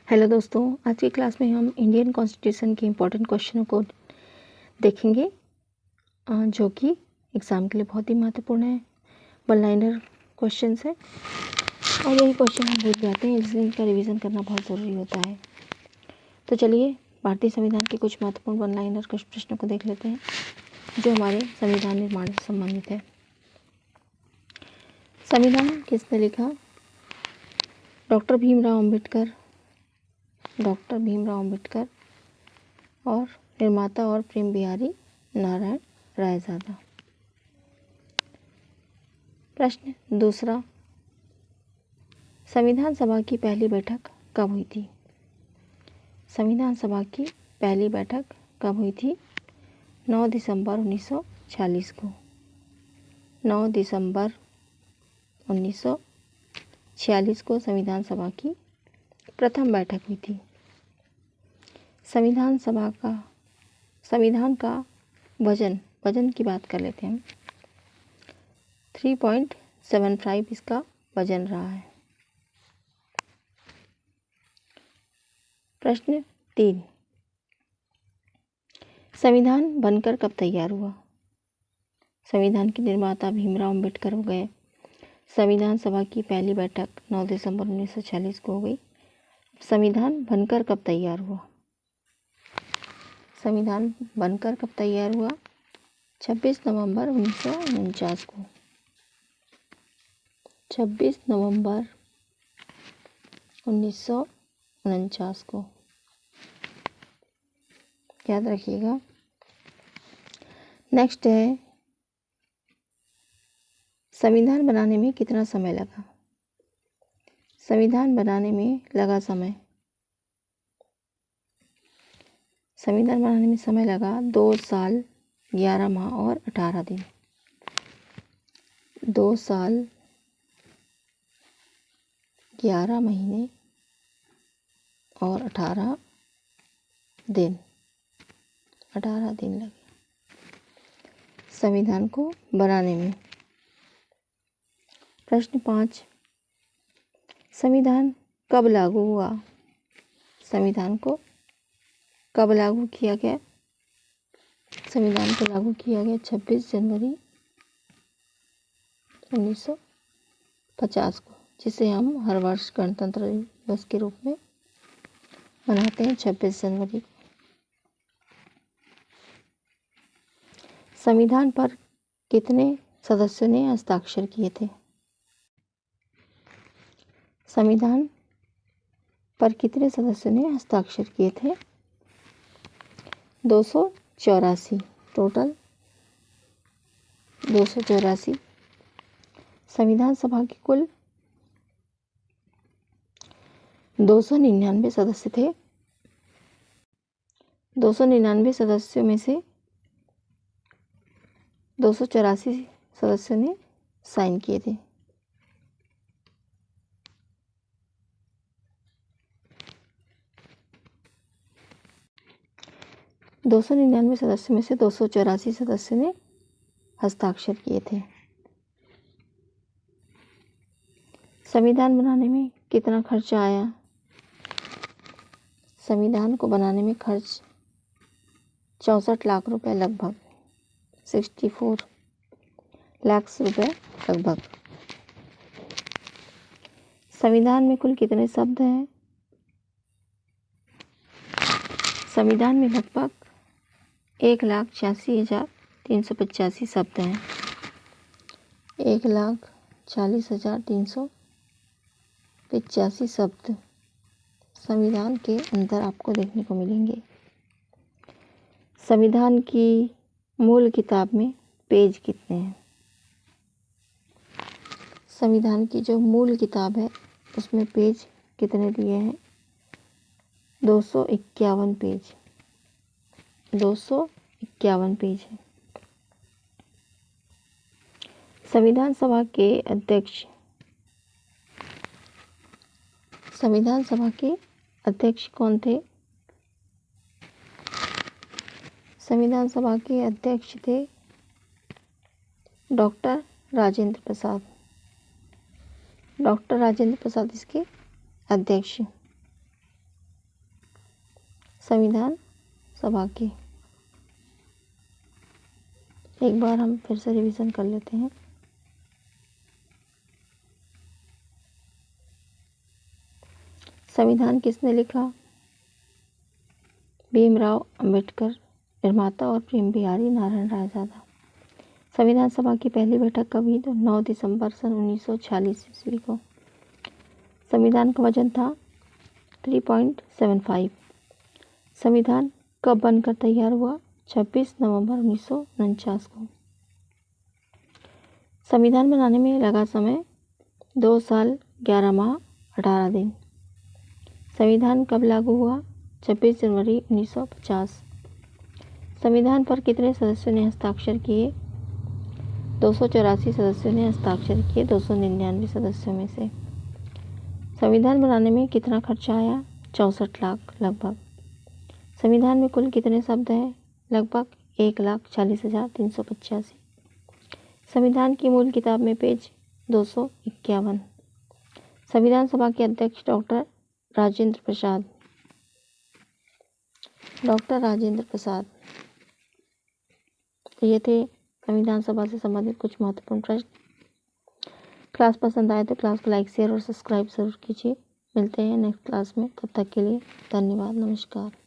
Hello दोस्तों, आज की क्लास में हम इंडियन कॉन्स्टिट्यूशन के इम्पोर्टेंट क्वेश्चनों को देखेंगे जो कि एग्ज़ाम के लिए बहुत ही महत्वपूर्ण है। वन लाइनर क्वेश्चंस है और यही क्वेश्चन हम भूल जाते हैं, इसलिए इनका रिवीजन करना बहुत ज़रूरी होता है। तो चलिए भारतीय संविधान के कुछ महत्वपूर्ण वन लाइनर कुछ प्रश्नों को देख लेते हैं जो हमारे संविधान निर्माण से संबंधित है। संविधान किसने लिखा? डॉक्टर भीमराव अम्बेडकर और निर्माता और प्रेम बिहारी नारायण रायजादा। प्रश्न दूसरा, संविधान सभा की पहली बैठक कब हुई थी? संविधान सभा की पहली बैठक कब हुई थी? 9 दिसंबर 1946 को। 9 दिसंबर 1946 को संविधान सभा की प्रथम बैठक हुई थी। संविधान का वजन की बात कर लेते हैं हम। 3.75 इसका वजन रहा है। प्रश्न 3, संविधान बनकर कब तैयार हुआ? संविधान के निर्माता भीमराव अम्बेडकर हो गए। संविधान सभा की पहली बैठक 9 दिसंबर 1946 को हो गई। संविधान बनकर कब तैयार हुआ? संविधान बनकर कब तैयार हुआ? 26 नवंबर 1949 को। 26 नवंबर 1949 को, याद रखिएगा। नेक्स्ट है, संविधान बनाने में कितना समय लगा? संविधान बनाने में लगा समय, संविधान बनाने में समय लगा 2 साल 11 माह और 18 दिन। 2 साल 11 महीने और 18 दिन लगे संविधान को बनाने में। प्रश्न 5, संविधान कब लागू हुआ? संविधान को कब लागू किया गया? संविधान को लागू किया गया 26 जनवरी 1950 को, जिसे हम हर वर्ष गणतंत्र दिवस के रूप में मनाते हैं 26 जनवरी। संविधान पर कितने सदस्यों ने हस्ताक्षर किए थे? संविधान पर कितने सदस्यों ने हस्ताक्षर किए थे? 284, टोटल 284। संविधान सभा के कुल 299 सदस्य थे। 299 सदस्यों में से 284 सदस्यों ने साइन किए थे। दो 299 सदस्यों में से 284 सदस्यों ने हस्ताक्षर किए थे। संविधान बनाने में कितना खर्चा आया? संविधान को बनाने में खर्च 64 लाख रुपए लगभग, 64 लाख रुपए लगभग। संविधान में कुल कितने शब्द हैं? संविधान में लगभग 1,86,385 शब्द हैं। 1,40,385 शब्द संविधान के अंदर आपको देखने को मिलेंगे। संविधान की मूल किताब में पेज कितने हैं? संविधान की जो मूल किताब है उसमें पेज कितने दिए हैं? 251 पेज। 251 पेज है। संविधान सभा के अध्यक्ष कौन थे? संविधान सभा के अध्यक्ष थे डॉक्टर राजेंद्र प्रसाद। डॉक्टर राजेंद्र प्रसाद इसके अध्यक्ष। संविधान सभा की। एक बार हम फिर से रिवीजन कर लेते हैं। संविधान किसने लिखा? भीमराव अंबेडकर, निर्माता और प्रेम बिहारी नारायण रायजादा। संविधान सभा की पहली बैठक कब हुई? तो 9 दिसंबर सन 1946 ईस्वी को। संविधान का वजन था 3.75। संविधान कब बनकर तैयार हुआ? 26 नवंबर 1949 को। संविधान बनाने में लगा समय 2 साल 11 माह 18 दिन। संविधान कब लागू हुआ? 26 जनवरी 1950। संविधान पर कितने सदस्यों ने हस्ताक्षर किए? 284 सदस्यों ने हस्ताक्षर किए 299 सदस्यों में से। संविधान बनाने में कितना खर्चा आया? 64 लाख लगभग। संविधान में कुल कितने शब्द हैं? लगभग 1,40,385। संविधान की मूल किताब में पेज 251। संविधान सभा के अध्यक्ष डॉक्टर राजेंद्र प्रसाद। डॉक्टर राजेंद्र प्रसाद। ये थे संविधान सभा से संबंधित कुछ महत्वपूर्ण प्रश्न। क्लास पसंद आए तो क्लास को लाइक, शेयर और सब्सक्राइब जरूर कीजिए। मिलते हैं नेक्स्ट क्लास में, तब तक के लिए धन्यवाद, नमस्कार।